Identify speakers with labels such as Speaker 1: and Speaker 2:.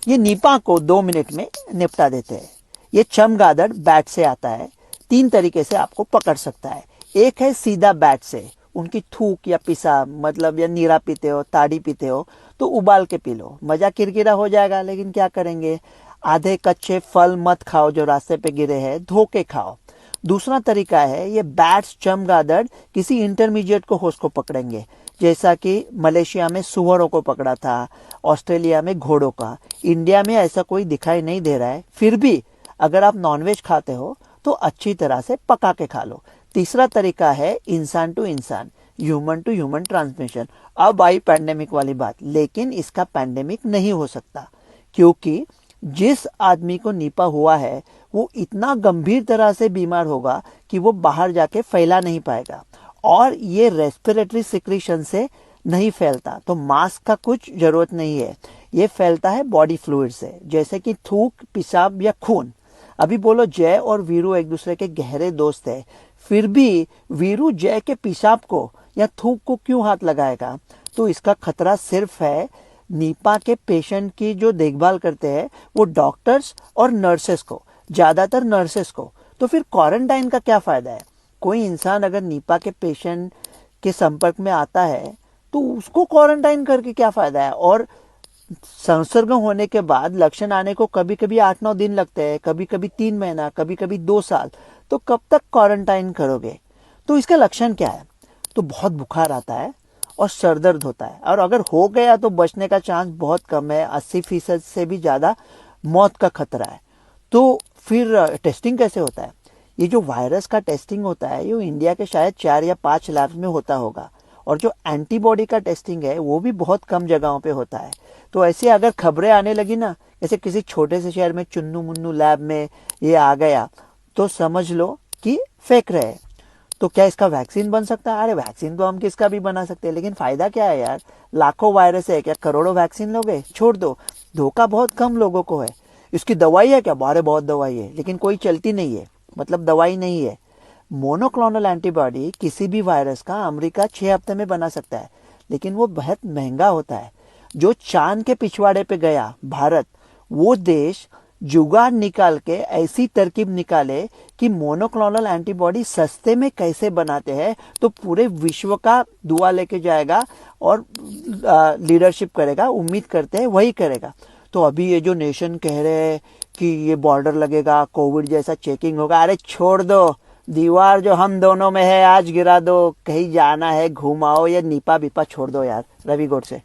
Speaker 1: ये नीपा को 2 मिनट में निपटा देते हैं। ये चमगादड़ बैट से आता है, 3 तरीके से आपको पकड़ सकता है। एक है सीधा बैट से, उनकी थूक या पिसाब मतलब या नीरा पीते हो, ताड़ी पीते हो तो उबाल के पी लो, मजा किरकिरा हो जाएगा, लेकिन क्या करेंगे। आधे कच्चे फल मत खाओ जो रास्ते पे गिरे हैं, धो के खाओ। दूसरा तरीका है, ये बैट्स चमगादड़ किसी इंटरमीडिएट को होस्ट को पकड़ेंगे, जैसा कि मलेशिया में सुअरों को पकड़ा था, ऑस्ट्रेलिया में घोड़ों का। इंडिया में ऐसा कोई दिखाई नहीं दे रहा है, फिर भी अगर आप नॉनवेज खाते हो तो अच्छी तरह से पका के खा लो। तीसरा तरीका है इंसान टू इंसान, ह्यूमन टू ह्यूमन ट्रांसमिशन। अब आई पैंडेमिक वाली बात, लेकिन इसका पैंडेमिक नहीं हो सकता, क्योंकि जिस आदमी को निपा हुआ है वो इतना गंभीर तरह से बीमार होगा कि वो बाहर जाके फैला नहीं पाएगा, और ये रेस्पिरेटरी सिक्रीशन से नहीं फैलता, तो मास्क का कुछ जरूरत नहीं है। ये फैलता है बॉडी फ्लूइड से, जैसे कि थूक, पेशाब या खून। अभी बोलो जय और वीरू एक दूसरे के गहरे दोस्त है, फिर भी वीरू जय के पेशाब को या थूक को क्यों हाथ लगाएगा। तो इसका खतरा सिर्फ है नीपा के पेशेंट की जो देखभाल करते हैं वो डॉक्टर्स और नर्सेस को, ज्यादातर नर्सेस को। तो फिर क्वारंटाइन का क्या फायदा है। कोई इंसान अगर नीपा के पेशेंट के संपर्क में आता है तो उसको क्वारंटाइन करके क्या फायदा है। और संसर्ग होने के बाद लक्षण आने को कभी कभी 8-9 दिन लगते हैं, कभी कभी 3 महीना, कभी कभी 2 साल। तो कब तक क्वारंटाइन करोगे। तो इसका लक्षण क्या है। तो बहुत बुखार आता है और सर दर्द होता है, और अगर हो गया तो बचने का चांस बहुत कम है, 80% से भी ज्यादा मौत का खतरा है। तो फिर टेस्टिंग कैसे होता है। ये जो वायरस का टेस्टिंग होता है ये इंडिया के शायद 4 या 5 लैब में होता होगा, और जो एंटीबॉडी का टेस्टिंग है वो भी बहुत कम जगहों पे होता है। तो ऐसे अगर खबरें आने लगी ना, जैसे किसी छोटे से शहर में चुन्नू मुन्नू लैब में ये आ गया, तो समझ लो कि फेक रहे। तो क्या इसका वैक्सीन बन सकता है। अरे वैक्सीन तो हम किसका भी बना सकते हैं, लेकिन फायदा क्या है यार। लाखों वायरस है, क्या करोड़ों वैक्सीन लोगे। छोड़ दो, धोखा बहुत कम लोगों को है। इसकी दवाई है क्या, बारे बहुत दवाई है, लेकिन कोई चलती नहीं है, मतलब दवाई नहीं है। मोनोक्लोनल एंटीबॉडी किसी भी वायरस का अमेरिका 6 हफ्ते में बना सकता है, लेकिन वो बहुत महंगा होता है। जो चांद के पिछवाड़े पे गया भारत, वो देश जुगाड़ निकाल के ऐसी तरकीब निकाले कि मोनोक्लोनल एंटीबॉडी सस्ते में कैसे बनाते हैं, तो पूरे विश्व का दुआ लेके जाएगा और लीडरशिप करेगा। उम्मीद करते हैं वही करेगा। तो अभी ये जो नेशन कह रहे हैं कि ये बॉर्डर लगेगा, कोविड जैसा चेकिंग होगा, अरे छोड़ दो। दीवार जो हम दोनों में है आज गिरा दो, कहीं जाना है घुमाओ, या नीपा बीपा छोड़ दो यार। रवि गोड से।